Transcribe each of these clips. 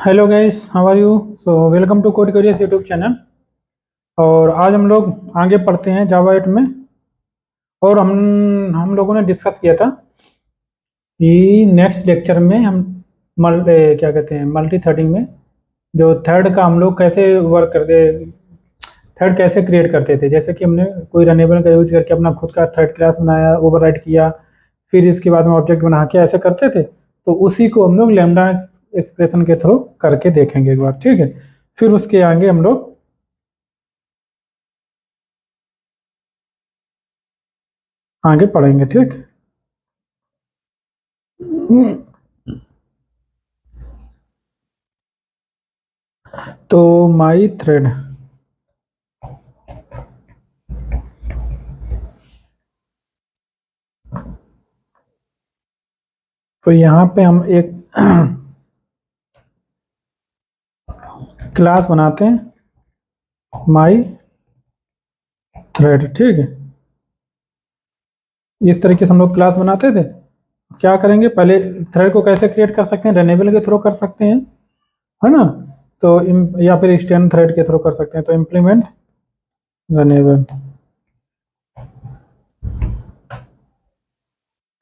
Hello guys, how are you? So welcome to Code Careers YouTube channel. और आज हम लोग आगे पढ़ते हैं जावा 8 में। और हम लोगों ने डिस्कस किया था कि नेक्स्ट लेक्चर में हम क्या कहते हैं, मल्टी थ्रेडिंग में जो थ्रेड का हम लोग कैसे वर्क करते, थ्रेड कैसे क्रिएट करते थे। जैसे कि हमने कोई रनेबल का यूज करके अपना खुद का थ्रेड क्लास बनाया, ओवरराइड किया, फिर इसके बाद में ऑब्जेक्ट बना के ऐसे करते थे। तो उसी को हम लोग लैम्डा एक्सप्रेशन के थ्रू करके देखेंगे एक बार, ठीक है। फिर उसके आगे हम लोग आगे पढ़ेंगे, ठीक। तो माई थ्रेड, तो यहाँ पे हम एक क्लास बनाते हैं माई थ्रेड, ठीक है। इस तरीके से हम लोग क्लास बनाते थे। क्या करेंगे, पहले थ्रेड को कैसे क्रिएट कर सकते हैं, रनेबल के थ्रू कर सकते हैं, है ना। तो या फिर स्टैंड थ्रेड के थ्रू कर सकते हैं। तो इम्प्लीमेंट रनेबल,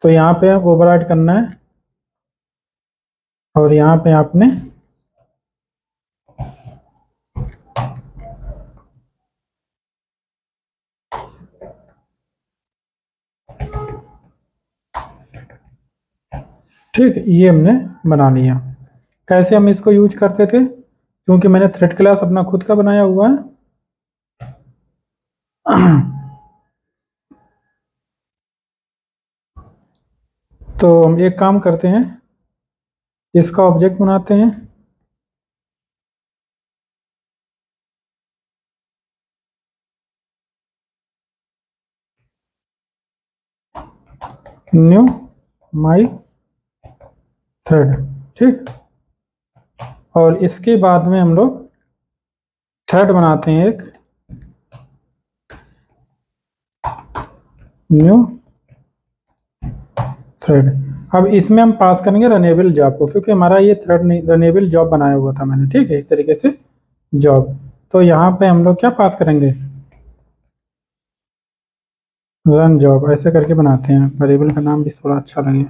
तो यहाँ पे ओवरराइड करना है और यहाँ पे आपने ठीक, ये हमने बना लिया। कैसे हम इसको यूज करते थे, क्योंकि मैंने थ्रेड क्लास अपना खुद का बनाया हुआ है। तो हम एक काम करते हैं, इसका ऑब्जेक्ट बनाते हैं। न्यू माई थ्रेड, ठीक। और इसके बाद में हम लोग थ्रेड बनाते हैं एक न्यू थ्रेड। अब इसमें हम पास करेंगे रनेबल जॉब को, क्योंकि हमारा ये थ्रेड नहीं, रनेबल जॉब बनाया हुआ था मैंने, ठीक है, इस तरीके से जॉब। तो यहाँ पे हम लोग क्या पास करेंगे, रन जॉब, ऐसे करके बनाते हैं। वेरिएबल का नाम भी थोड़ा अच्छा लगे,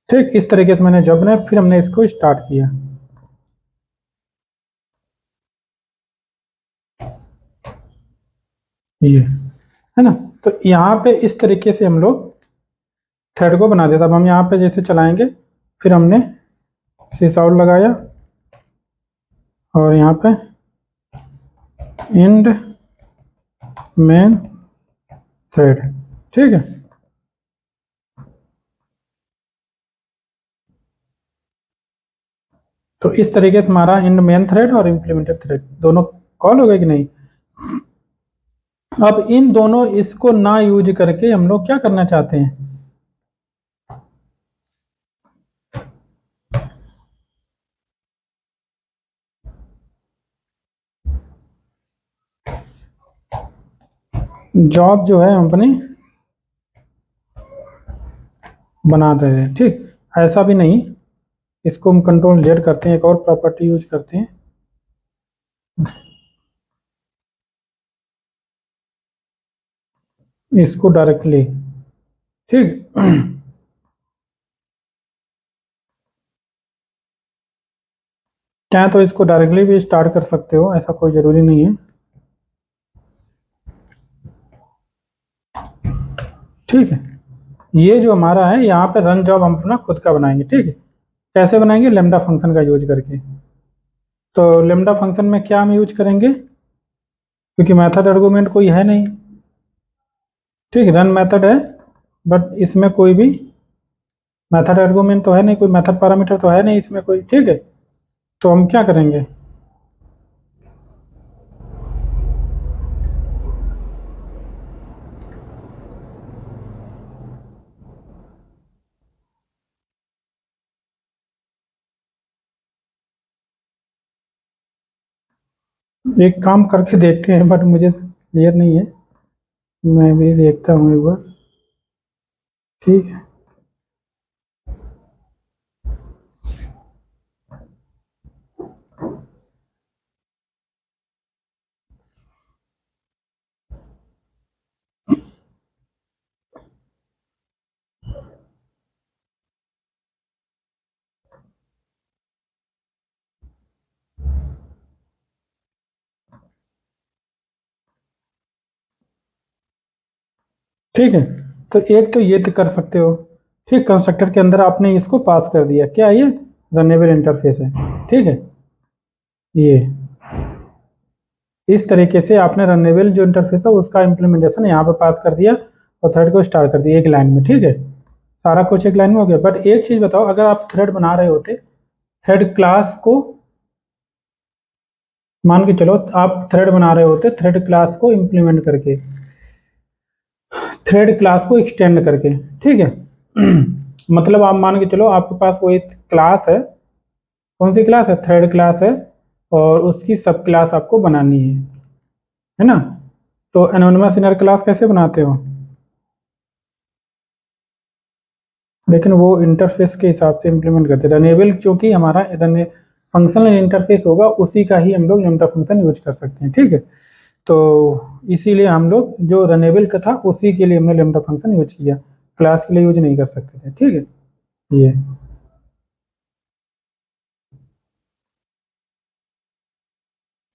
ठीक। इस तरीके से मैंने जॉब बनाया, फिर हमने इसको स्टार्ट किया। ये है ना। तो यहाँ पे इस तरीके से हम लोग थ्रेड को बना दिया था। अब हम यहाँ पे जैसे चलाएंगे, फिर हमने सिस आउट लगाया और यहाँ पे इंड मेन थ्रेड, ठीक है। तो इस तरीके से हमारा इंड मेन थ्रेड और इम्प्लीमेंटेड थ्रेड दोनों कॉल हो गए कि नहीं। अब इन दोनों इसको ना यूज करके हम लोग क्या करना चाहते हैं, जॉब जो है हम अपनी बना दे रहे हैं, ठीक। ऐसा भी नहीं, इसको हम कंट्रोल जेड करते हैं, एक और प्रॉपर्टी यूज करते हैं, इसको डायरेक्टली, ठीक। चाहे तो इसको डायरेक्टली भी स्टार्ट कर सकते हो, ऐसा कोई ज़रूरी नहीं है, ठीक है। ये जो हमारा है, यहाँ पे रन जॉब हम अपना खुद का बनाएंगे, ठीक है। कैसे बनाएंगे, लेमडा फंक्शन का यूज करके। तो लेमडा फंक्शन में क्या हम यूज करेंगे, क्योंकि मेथड आर्गुमेंट कोई है नहीं, ठीक। रन मेथड है, बट इसमें कोई भी मेथड आर्गुमेंट तो है नहीं, कोई मेथड पैरामीटर तो है नहीं इसमें कोई, ठीक है। तो हम क्या करेंगे, एक काम करके देखते हैं, बट मुझे क्लियर नहीं है, मैं भी देखता हूँ एक बार, ठीक है। ठीक है। तो एक तो ये कर सकते हो, ठीक, कंस्ट्रक्टर के अंदर आपने इसको पास कर दिया, क्या ये रनेबल इंटरफेस है, ठीक है। ये इस तरीके से आपने रनेबल जो इंटरफेस है उसका इम्प्लीमेंटेशन यहाँ पे पास कर दिया और थ्रेड को स्टार्ट कर दिया एक लाइन में, ठीक है। सारा कुछ एक लाइन में हो गया। बट एक चीज बताओ, अगर आप थ्रेड बना रहे होते, थ्रेड क्लास को मान के चलो, आप थ्रेड बना रहे होते थ्रेड क्लास को इम्प्लीमेंट करके, थ्रेड क्लास को एक्सटेंड करके, ठीक है। मतलब आप मान के चलो आपके पास वो एक क्लास है, कौन सी क्लास है, थ्रेड क्लास है, और उसकी सब क्लास आपको बनानी है ना। तो एनोनिमस इनर क्लास कैसे बनाते हो, लेकिन वो इंटरफेस के हिसाब से इंप्लीमेंट करते हैं। रनेबल क्योंकि हमारा फंक्शनल इंटरफेस होगा, उसी का ही हम लोग लेमडा फंक्शन यूज कर सकते हैं, ठीक है। तो इसीलिए हम लोग जो रनेबल का था उसी के लिए हमने लेमडा फंक्शन यूज किया, क्लास के लिए यूज नहीं कर सकते थे, ठीक है। ये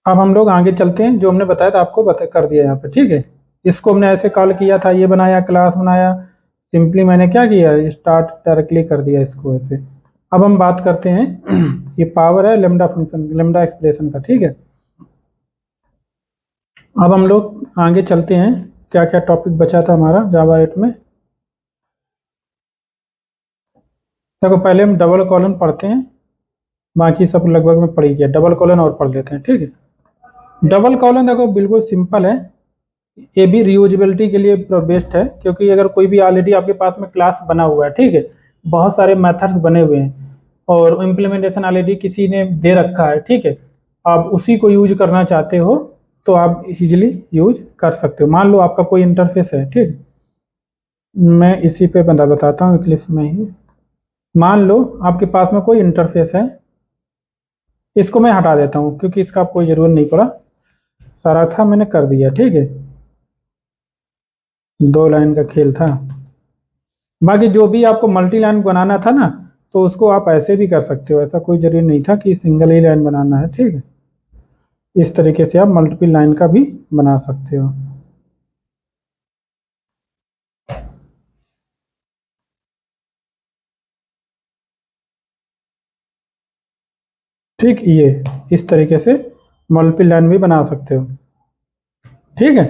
अब हम लोग आगे चलते हैं, जो हमने बताया था आपको बता कर दिया यहाँ पे, ठीक है। इसको हमने ऐसे कॉल किया था, ये बनाया, क्लास बनाया, सिंपली मैंने क्या किया, स्टार्ट डायरेक्टली कर दिया इसको ऐसे। अब हम बात करते हैं ये पावर है लेमडा फंक्शन, लेमडा एक्सप्रेशन का, ठीक है। अब हम लोग आगे चलते हैं, क्या क्या टॉपिक बचा था हमारा जावा 8 में। देखो पहले हम डबल कॉलन पढ़ते हैं, बाकी सब लगभग में पढ़ ही गया, डबल कॉलन और पढ़ लेते हैं, ठीक है। डबल कॉलन देखो बिल्कुल सिंपल है, ये भी रीयूजेबिलिटी के लिए बेस्ट है, क्योंकि अगर कोई भी ऑलरेडी आपके पास में क्लास बना हुआ है, ठीक है, बहुत सारे मेथड्स बने हुए हैं और इम्प्लीमेंटेशन ऑलरेडी किसी ने दे रखा है, ठीक है, आप उसी को यूज करना चाहते हो तो आप इजीली यूज कर सकते हो। मान लो आपका कोई इंटरफेस है, ठीक, मैं इसी पे बताता हूँ इक्लिप्स में ही। मान लो आपके पास में कोई इंटरफेस है, इसको मैं हटा देता हूँ क्योंकि इसका कोई ज़रूरत नहीं पड़ा, सारा था मैंने कर दिया, ठीक है, 2 लाइन का खेल था। बाकी जो भी आपको मल्टी लाइन बनाना था ना, तो उसको आप ऐसे भी कर सकते हो, ऐसा कोई जरूरी नहीं था कि सिंगल ही लाइन बनाना है, ठीक है। इस तरीके से आप मल्टीपल लाइन का भी बना सकते हो। ठीक, ये इस तरीके से मल्टीपल लाइन भी बना सकते हो, ठीक है।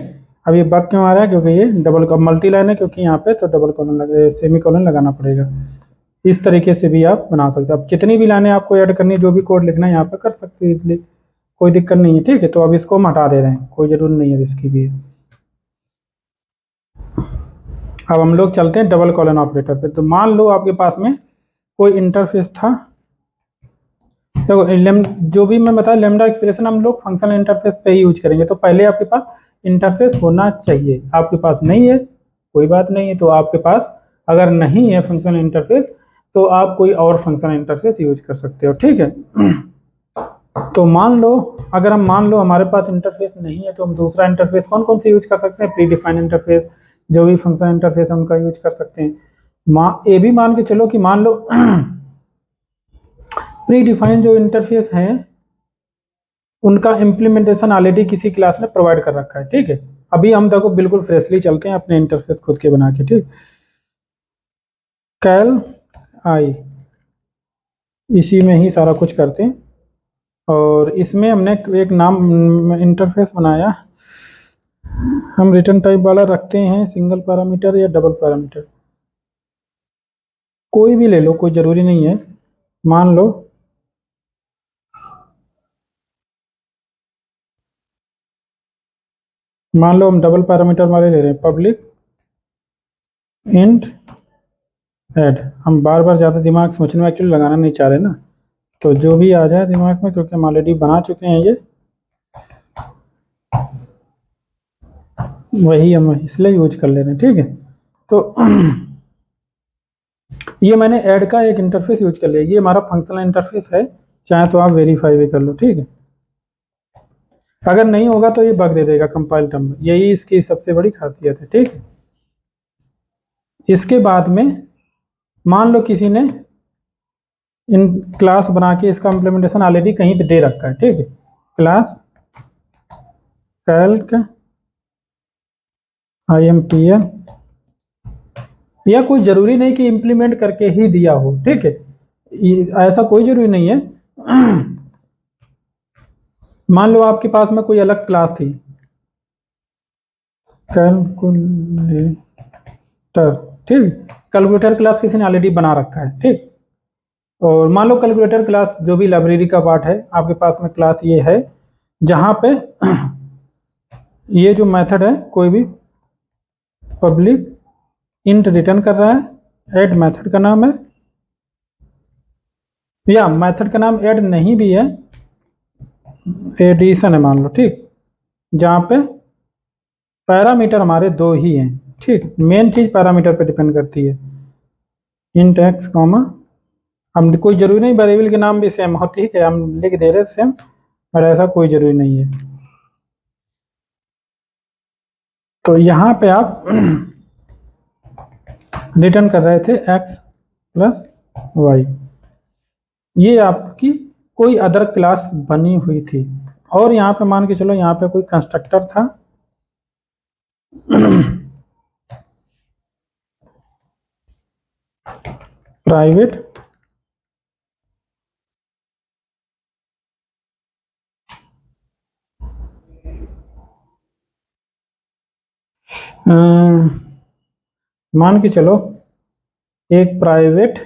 अब ये बग क्यों आ रहा है, क्योंकि ये डबल मल्टी लाइन है, क्योंकि यहाँ पे तो डबल कॉलन लगे, सेमी कॉलन लगाना पड़ेगा। इस तरीके से भी आप बना सकते हो। अब जितनी भी लाइनें आपको ऐड करनी, जो भी कोड लिखना है यहाँ पे कर सकते हो इसलिए, कोई दिक्कत नहीं है, ठीक है। तो अब इसको हम हटा दे रहे हैं, कोई जरूरत नहीं है इसकी भी। अब हम लोग चलते हैं डबल कॉलन ऑपरेटर पे। तो मान लो आपके पास में कोई इंटरफेस था, देखो जो भी मैं बताया लेमडा एक्सप्रेशन हम लोग फंक्शनल इंटरफेस पे ही यूज करेंगे। तो पहले आपके पास इंटरफेस होना चाहिए, आपके पास नहीं है कोई बात नहीं है, तो आपके पास अगर नहीं है फंक्शनल इंटरफेस तो आप कोई और फंक्शनल इंटरफेस यूज कर सकते हो, ठीक है। तो मान लो, अगर हम मान लो हमारे पास इंटरफेस नहीं है, तो हम दूसरा इंटरफेस कौन कौन से यूज कर सकते हैं, प्री डिफाइंड इंटरफेस, जो भी फंक्शनल इंटरफेस है उनका यूज कर सकते हैं। ये भी मान के चलो कि मान लो प्री डिफाइंड जो इंटरफेस हैं उनका इम्प्लीमेंटेशन ऑलरेडी किसी क्लास ने प्रोवाइड कर रखा है, ठीक है। अभी हम देखो बिल्कुल फ्रेशली चलते हैं अपने इंटरफेस खुद के बना के, ठीक। कैल आई, इसी में ही सारा कुछ करते हैं, और इसमें हमने एक नाम इंटरफेस बनाया, हम रिटर्न टाइप वाला रखते हैं, सिंगल पैरामीटर या डबल पैरामीटर, कोई भी ले लो, कोई ज़रूरी नहीं है। मान लो हम डबल पैरामीटर वाले ले रहे हैं, पब्लिक इंट ऐड। हम बार बार ज़्यादा दिमाग सोचने में एक्चुअली लगाना नहीं चाह रहे ना, तो जो भी आ जाए दिमाग में, क्योंकि हम ऑलरेडी बना चुके हैं ये, वही हम इसलिए यूज कर ले रहे हैं, ठीक है। तो ये मैंने ऐड का एक इंटरफेस यूज कर लिया, ये हमारा फंक्शनल इंटरफेस है, चाहे तो आप वेरीफाई भी कर लो, ठीक है। अगर नहीं होगा तो ये बग दे देगा कंपाइल टाइम में, यही इसकी सबसे बड़ी खासियत है, ठीक है। इसके बाद में मान लो किसी ने इन क्लास बना के इसका इम्प्लीमेंटेशन ऑलरेडी कहीं पे दे रखा है, ठीक है, क्लास कैल्क IMPL या कोई ज़रूरी नहीं कि इम्प्लीमेंट करके ही दिया हो, ठीक है, ऐसा कोई ज़रूरी नहीं है। मान लो आपके पास में कोई अलग क्लास थी, कैलकुलेटर, ठीक, कैलकुलेटर क्लास किसी ने ऑलरेडी बना रखा है, ठीक। और मान लो कैलकुलेटर क्लास जो भी लाइब्रेरी का पार्ट है आपके पास में, क्लास ये है जहाँ पे ये जो मेथड है कोई भी पब्लिक इंट रिटर्न कर रहा है, ऐड मेथड का नाम है, या मेथड का नाम ऐड नहीं भी है, एडिशन है मान लो, ठीक, जहाँ पे पैरामीटर हमारे दो ही हैं, ठीक, मेन चीज़ पैरामीटर पे डिपेंड करती है, इंट एक्स कॉमा, हम कोई जरूरी नहीं वेरिएबल के नाम भी सेम हो, ठीक है, हम लिख दे रहे सेम, पर ऐसा कोई जरूरी नहीं है। तो यहाँ पे आप रिटर्न कर रहे थे x प्लस वाई, ये आपकी कोई अदर क्लास बनी हुई थी, और यहाँ पे मान के चलो यहाँ पे कोई कंस्ट्रक्टर था प्राइवेट मान के चलो एक प्राइवेट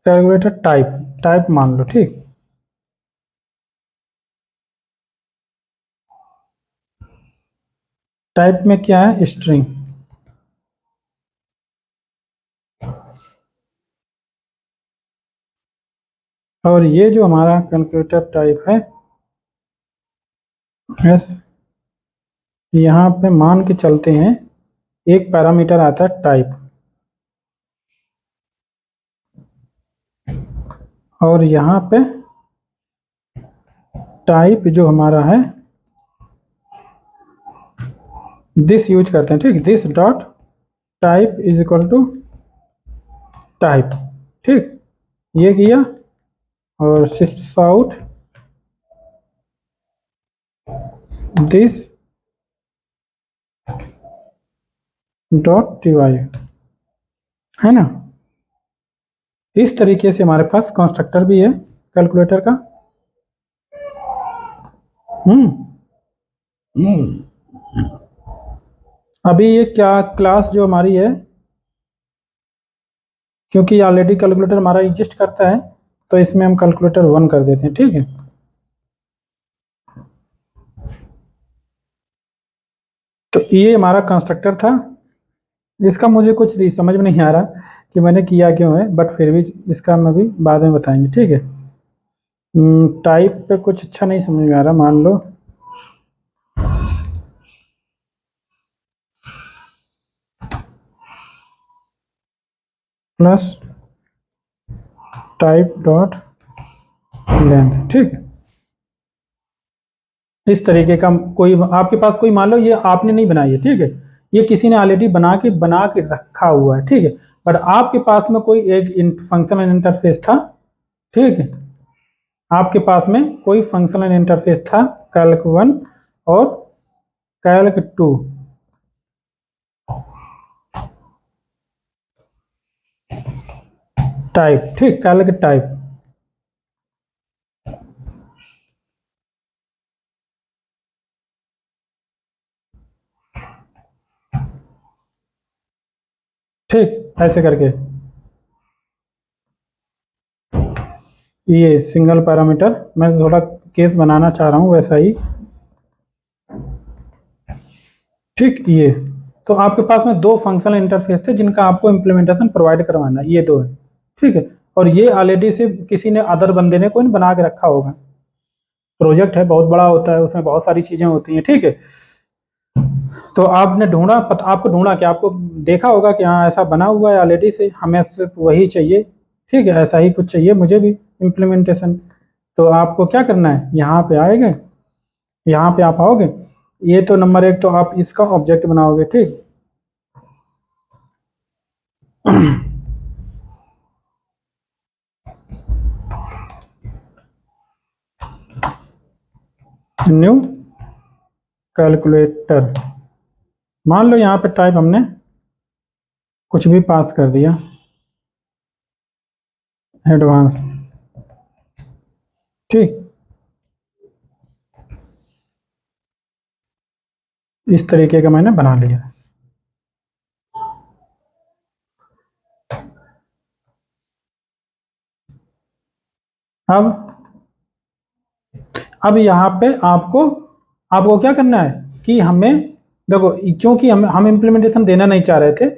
कैलकुलेटर टाइप मान लो, ठीक, टाइप में क्या है, स्ट्रिंग, और ये जो हमारा कैलकुलेटर टाइप है एस, यहाँ पे मान के चलते हैं एक पैरामीटर आता है टाइप, और यहाँ पे टाइप जो हमारा है दिस यूज करते हैं, ठीक, this dot type is equal to type, ठीक, ये किया, और sysout this dot divide, है ना। इस तरीके से हमारे पास कंस्ट्रक्टर भी है कैलकुलेटर का। अभी ये क्या क्लास जो हमारी है, क्योंकि ऑलरेडी कैलकुलेटर हमारा एग्जिस्ट करता है, तो इसमें हम कैलकुलेटर 1 कर देते हैं, ठीक है। तो ये हमारा कंस्ट्रक्टर था, इसका मुझे कुछ समझ में नहीं आ रहा कि मैंने किया क्यों है, बट फिर भी इसका हम अभी बाद में बताएंगे, ठीक है। टाइप पे कुछ अच्छा नहीं समझ में आ रहा, मान लो प्लस टाइप डॉट लेंथ, ठीक है। इस तरीके का कोई आपके पास कोई, मान लो ये आपने नहीं बनाई है, ठीक है, ये किसी ने ऑलरेडी बना के रखा हुआ है, ठीक है, बट आपके पास में कोई एक फंक्शनल इंटरफेस था, ठीक है, आपके पास में कोई फंक्शनल इंटरफेस था कैल्क 1 और कैल्क 2, टाइप, ठीक, कैल्क टाइप, ठीक, ऐसे करके ये सिंगल पैरामीटर, मैं थोड़ा केस बनाना चाह रहा हूँ वैसा ही, ठीक, ये तो आपके पास में दो फंक्शनल इंटरफेस थे जिनका आपको इम्प्लीमेंटेशन प्रोवाइड करवाना है, ये दो है, ठीक है, और ये ऑलरेडी से किसी ने अदर बंदे ने कोई बना के रखा होगा, प्रोजेक्ट है बहुत बड़ा होता है, उसमें बहुत सारी चीजें होती हैं, ठीक है। तो आपने ढूंढा, आपको ढूंढा कि आपको देखा होगा कि हाँ ऐसा बना हुआ है ऑलरेडी से, हमें सिर्फ वही चाहिए, ठीक है, ऐसा ही कुछ चाहिए मुझे भी इम्प्लीमेंटेशन। तो आपको क्या करना है, यहाँ पे आएंगे, यहाँ पे आप आओगे, ये तो नंबर एक तो आप इसका ऑब्जेक्ट बनाओगे, ठीक, न्यू कैलकुलेटर। मान लो यहाँ पे टाइप हमने कुछ भी पास कर दिया, एडवांस, ठीक। इस तरीके का मैंने बना लिया। अब यहाँ पे आपको आपको क्या करना है कि हमें देखो, क्योंकि हम इम्प्लीमेंटेशन देना नहीं चाह रहे थे,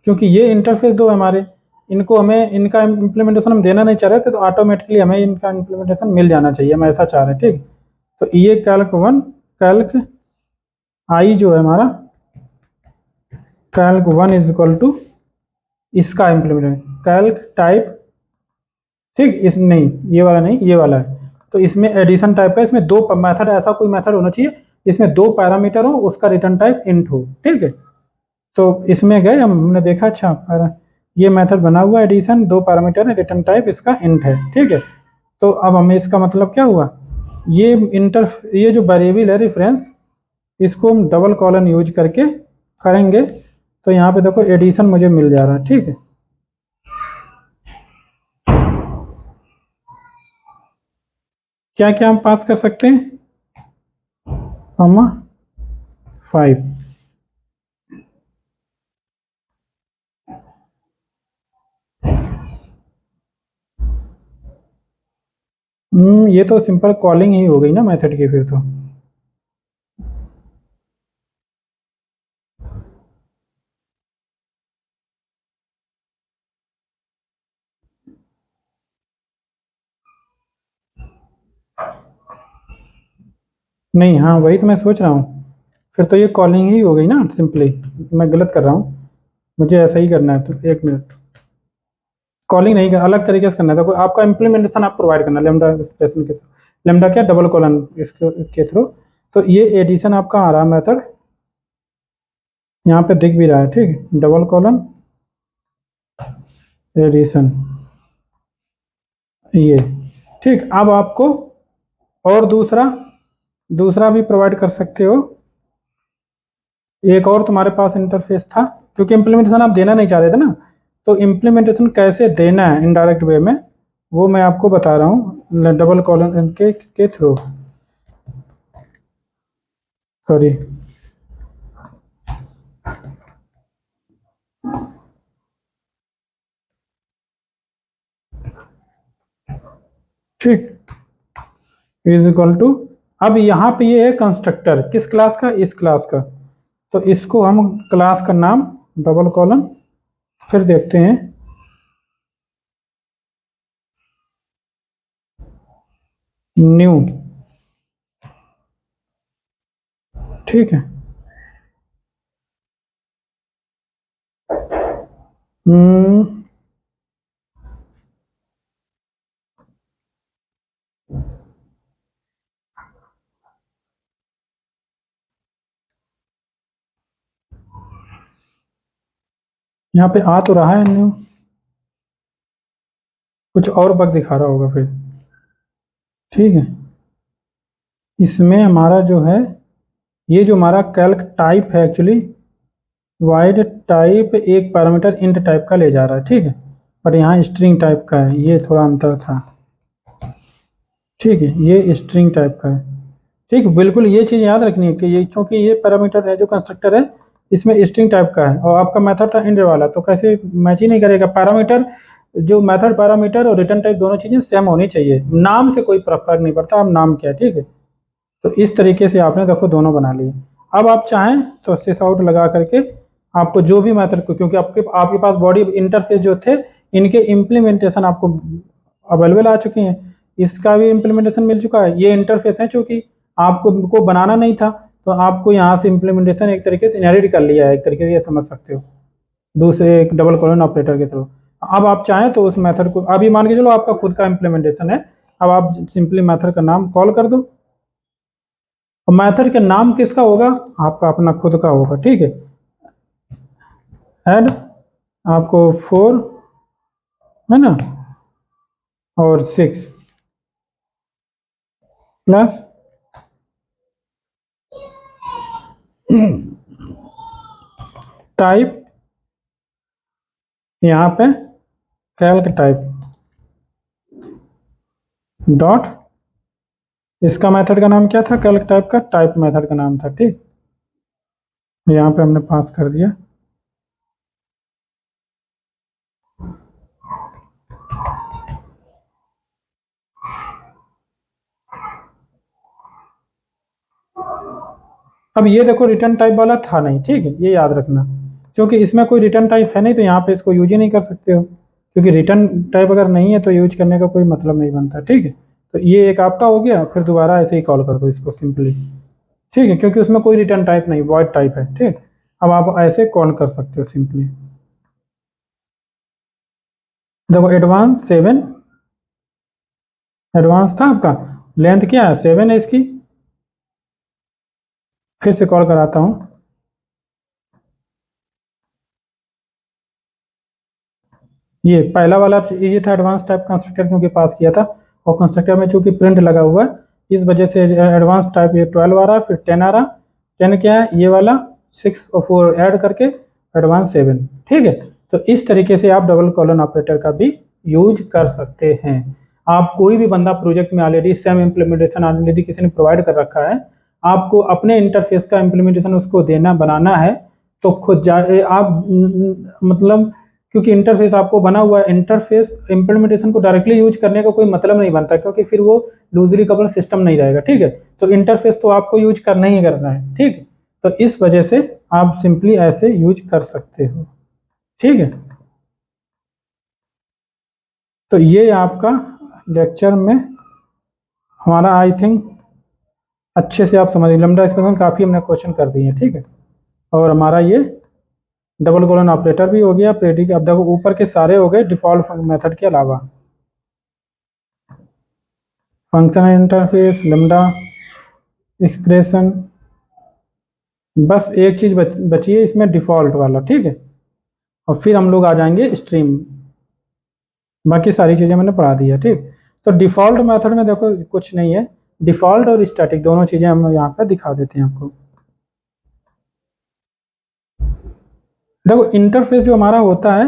क्योंकि ये इंटरफेस दो हमारे, इनको हमें इनका इम्प्लीमेंटेशन हम देना नहीं चाह रहे थे, तो ऑटोमेटिकली हमें इनका इम्प्लीमेंटेशन मिल जाना चाहिए, हम ऐसा चाह रहे हैं, ठीक। तो ये कैल्क आई जो है हमारा, कैल्क 1 इज इक्वल टू इसका इम्प्लीमेंटेशन कैल्क टाइप, ठीक। इस नहीं, ये वाला नहीं, ये वाला है। तो इसमें एडिशन टाइप का, इसमें दो मेथड, ऐसा कोई मेथड होना चाहिए इसमें दो पैरामीटर हो, उसका रिटर्न टाइप इंट हो, ठीक है। तो इसमें गए, हमने देखा, अच्छा ये मेथड बना हुआ एडिशन, दो पैरामीटर है, रिटर्न टाइप इसका इंट है, ठीक है। तो अब हमें इसका मतलब क्या हुआ, ये जो वेरिएबल है रेफरेंस, इसको हम डबल कॉलन यूज करके करेंगे, तो यहाँ पे देखो एडिशन मुझे मिल जा रहा है, ठीक है। क्या क्या हम पास कर सकते हैं, कॉमा 5, ये तो सिंपल कॉलिंग ही हो गई ना मेथड की फिर तो। नहीं, हाँ वही तो मैं सोच रहा हूँ, फिर तो ये कॉलिंग ही हो गई ना सिंपली, मैं गलत कर रहा हूँ, मुझे ऐसा ही करना है। तो एक मिनट, कॉलिंग नहीं कर, अलग तरीके से करना है, तो आपका इम्प्लीमेंटेशन आप प्रोवाइड करना लेमडा एक्सप्रेशन के थ्रू, लेमडा क्या, डबल कॉलन के थ्रू। तो ये एडिशन आपका आ रहा है मेथड, यहाँ पे दिख भी रहा है, ठीक, डबल कॉलन एडिशन, ये, ठीक। अब आपको और दूसरा दूसरा भी प्रोवाइड कर सकते हो, एक और तुम्हारे पास इंटरफेस था, क्योंकि इम्प्लीमेंटेशन आप देना नहीं चाह रहे थे ना, तो इम्प्लीमेंटेशन कैसे देना है इनडायरेक्ट वे में, वो मैं आपको बता रहा हूँ, डबल कॉलन के थ्रू, सॉरी, ठीक, इज इक्वल टू, अब यहाँ पे ये है कंस्ट्रक्टर, किस क्लास का, इस क्लास का, तो इसको हम क्लास का नाम डबल कॉलन, फिर देखते हैं, न्यू, ठीक है। यहाँ पे आ तो रहा है न्यू, कुछ और बग दिखा रहा होगा फिर, ठीक है। इसमें हमारा जो है, ये जो हमारा कैल्क टाइप है एक्चुअली, वाइड टाइप एक पैरामीटर इंट टाइप का ले जा रहा है, ठीक है, पर यहाँ स्ट्रिंग टाइप का है, ये थोड़ा अंतर था, ठीक है, ये स्ट्रिंग टाइप का है, ठीक। बिल्कुल ये चीज़ याद रखनी है कि ये, क्योंकि ये पैरामीटर है जो कंस्ट्रक्टर है, इसमें स्ट्रिंग टाइप का है, और आपका मेथड था इंट वाला, तो कैसे मैच ही नहीं करेगा, पैरामीटर जो मेथड पैरामीटर और रिटर्न टाइप दोनों चीज़ें सेम होनी चाहिए, नाम से कोई फर्क नहीं पड़ता, अब नाम क्या है, ठीक है। तो इस तरीके से आपने देखो दोनों बना लिए। अब आप चाहें तो सिस आउट लगा करके आपको जो भी मेथड को, क्योंकि आपके पास बॉडी इंटरफेस जो थे, इनके इम्प्लीमेंटेशन आपको अवेलेबल आ चुके हैं, इसका भी इम्प्लीमेंटेशन मिल चुका है, ये इंटरफेस है, चूँकि आपको उनको बनाना नहीं था, तो आपको यहाँ से इम्प्लीमेंटेशन एक तरीके से इनहेरिट कर लिया है, एक तरीके से ये समझ सकते हो, दूसरे एक डबल कॉलन ऑपरेटर के थ्रू। अब आप चाहें तो उस मेथड को, अभी मान के चलो आपका खुद का इम्प्लीमेंटेशन है, अब आप सिंपली मेथड का नाम कॉल कर दो, और मेथड का नाम किसका होगा, आपका अपना खुद का होगा, ठीक है। ऐड आपको 4 है ना, और 6 प्लस टाइप, यहाँ पे कैल्क टाइप डॉट, इसका मेथड का नाम क्या था, कैल्क टाइप का टाइप मेथड का नाम था। ठीक, यहाँ पे हमने पास कर दिया। अब ये देखो रिटर्न टाइप वाला था नहीं, ठीक है, ये याद रखना, क्योंकि इसमें कोई रिटर्न टाइप है नहीं तो यहाँ पे इसको यूज ही नहीं कर सकते हो, क्योंकि रिटर्न टाइप अगर नहीं है तो यूज करने का कोई मतलब नहीं बनता। ठीक है, तो ये एक आपका हो गया, फिर दोबारा ऐसे ही कॉल कर दो इसको सिंपली। ठीक है, क्योंकि उसमें कोई रिटर्न टाइप नहीं, वॉइड टाइप है। ठीक, अब आप ऐसे कॉल कर सकते हो सिंपली। देखो एडवांस 7, एडवांस था आपका, लेंथ क्या है 7 है इसकी। फिर से कॉल कराता हूँ, ये पहला वाला ये था एडवांस टाइप कंस्ट्रक्टर, क्योंकि पास किया था, और कंस्ट्रक्टर में चूंकि प्रिंट लगा हुआ है इस वजह से एडवांस टाइप ये 12 आ रहा है, फिर 10 आ रहा। 10 क्या है, ये वाला 6 और 4 ऐड करके एडवांस 7। ठीक है, तो इस तरीके से आप डबल कॉलन ऑपरेटर का भी यूज कर सकते हैं। आप कोई भी बंदा प्रोजेक्ट में ऑलरेडी सेम इम्प्लीमेंटेशन ऑलरेडी किसी ने प्रोवाइड कर रखा है, आपको अपने इंटरफेस का इम्प्लीमेंटेशन उसको देना बनाना है, तो खुद जाए आप मतलब, क्योंकि इंटरफेस आपको बना हुआ है, इंटरफेस इंप्लीमेंटेशन को डायरेक्टली यूज करने का कोई मतलब नहीं बनता, क्योंकि फिर वो लूजली कपल सिस्टम नहीं रहेगा। ठीक है, तो इंटरफेस तो आपको यूज करना ही करना है। ठीक है, तो इस वजह से आप सिंपली ऐसे यूज कर सकते हो। ठीक है, तो ये आपका लेक्चर में हमारा आई थिंक अच्छे से आप समझ, लैम्डा एक्सप्रेशन काफ़ी हमने क्वेश्चन कर दिए हैं। ठीक है, और हमारा ये डबल कोलन ऑपरेटर भी हो गया, प्रेडिक्ट, अब देखो ऊपर के सारे हो गए डिफॉल्ट मेथड के अलावा, फंक्शन इंटरफेस, लैम्डा एक्सप्रेशन, बस एक चीज़ बची है इसमें, डिफ़ॉल्ट वाला। ठीक है, और फिर हम लोग आ जाएंगे स्ट्रीम, बाकी सारी चीज़ें मैंने पढ़ा दी है। ठीक, तो डिफ़ॉल्ट मेथड में देखो कुछ नहीं है, डिफ़ॉल्ट और स्टैटिक दोनों चीज़ें हम यहाँ पर दिखा देते हैं आपको। देखो इंटरफेस जो हमारा होता है,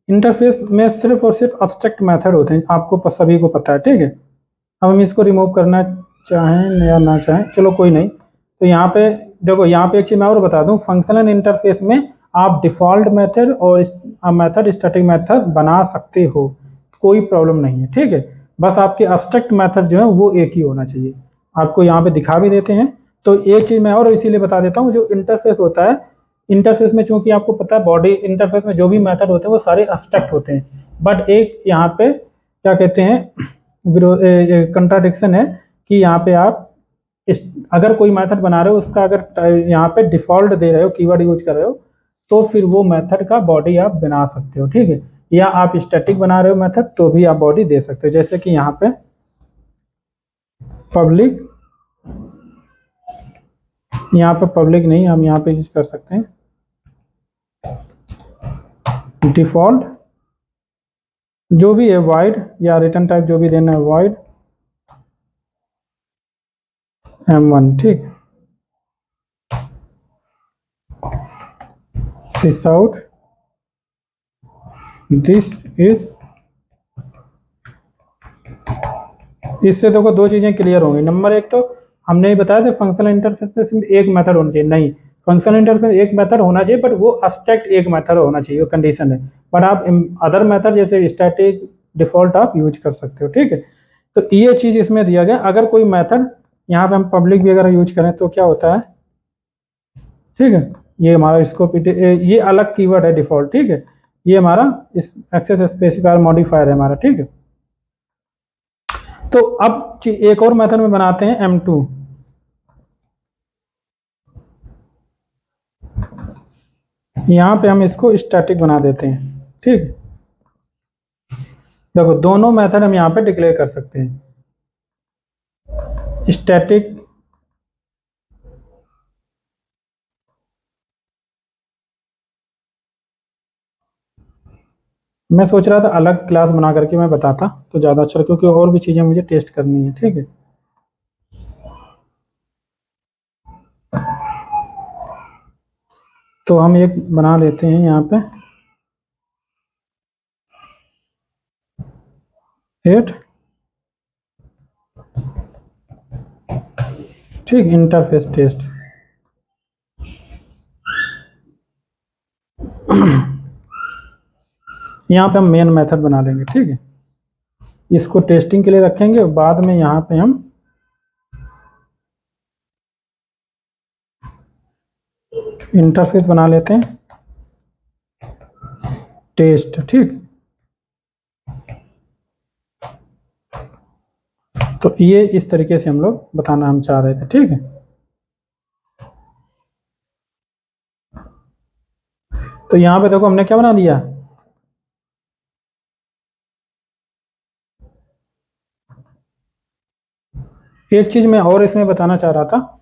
इंटरफेस में सिर्फ और सिर्फ अब्स्ट्रैक्ट मेथड होते हैं, आपको सभी को पता है। ठीक है, अब हम इसको रिमूव करना चाहें या ना चाहें, चलो कोई नहीं, तो यहाँ पे देखो, यहाँ पे एक चीज़ मैं और बता दूं, फंक्शनल इंटरफेस में आप डिफ़ॉल्ट मेथड और मेथड स्टैटिक मेथड बना सकते हो, कोई प्रॉब्लम नहीं है। ठीक है, बस आपके अब्स्ट्रैक्ट मेथड जो है वो एक ही होना चाहिए, आपको यहाँ पे दिखा भी देते हैं। तो एक चीज़ मैं और इसीलिए बता देता हूँ, जो इंटरफेस होता है, इंटरफेस में चूंकि आपको पता है बॉडी इंटरफेस में जो भी मेथड होते हैं वो सारे अब्स्ट्रैक्ट होते हैं, बट एक यहाँ पे क्या कहते हैं कंट्राडिक्शन है, कि यहाँ पे आप अगर कोई मेथड बना रहे हो उसका अगर यहाँ पे डिफॉल्ट दे रहे हो, कीवर्ड यूज कर रहे हो, तो फिर वो मेथड का बॉडी आप बना सकते हो। ठीक है, या आप स्टैटिक बना रहे हो मेथड तो भी आप बॉडी दे सकते हो, जैसे कि यहाँ पे पब्लिक, यहाँ पे पब्लिक नहीं, हम यहाँ पे यूज कर सकते हैं डिफॉल्ट, जो भी है वाइड, या रिटर्न टाइप जो भी देना है वाइड M1। ठीक, सिस आउट दिस इज, इससे देखो दो चीज़ें क्लियर होंगी। नंबर एक, तो हमने ही बताया था फंक्शनल इंटरफेस में सिर्फ एक मेथड होना चाहिए, नहीं, फंक्शनल इंटरफेस एक मेथड होना चाहिए, बट वो अब्स्ट्रैक्ट एक मेथड होना चाहिए, वो कंडीशन है, बट आप अदर मेथड जैसे स्टैटिक डिफॉल्ट आप यूज कर सकते हो। ठीक है, तो ये चीज़ इसमें दिया गया, अगर कोई मेथड यहाँ पे हम पब्लिक भी अगर यूज करें तो क्या होता है। ठीक है, ये हमारा स्कोप, ये अलग कीवर्ड है डिफॉल्ट। ठीक है, ये हमारा एक्सेस स्पेसिफायर मॉडिफायर है हमारा। ठीक है, तो अब एक और मेथड में बनाते हैं M2। यहाँ पे हम इसको स्टैटिक बना देते हैं। ठीक, देखो दोनों मेथड हम यहाँ पे डिक्लेयर कर सकते हैं, स्टैटिक मैं सोच रहा था अलग क्लास बना करके मैं बताता तो ज़्यादा अच्छा, क्योंकि और भी चीज़ें मुझे टेस्ट करनी है। ठीक है, तो हम एक बना लेते हैं यहाँ पे 8, ठीक, इंटरफेस टेस्ट। यहाँ पे हम मेन मेथड बना लेंगे, ठीक है, इसको टेस्टिंग के लिए रखेंगे और बाद में यहाँ पे हम इंटरफेस बना लेते हैं टेस्ट, ठीक। तो ये इस तरीके से हम लोग बताना हम चाह रहे थे, ठीक है। तो यहाँ पे देखो हमने क्या बना दिया, एक चीज मैं और इसमें बताना चाह रहा था।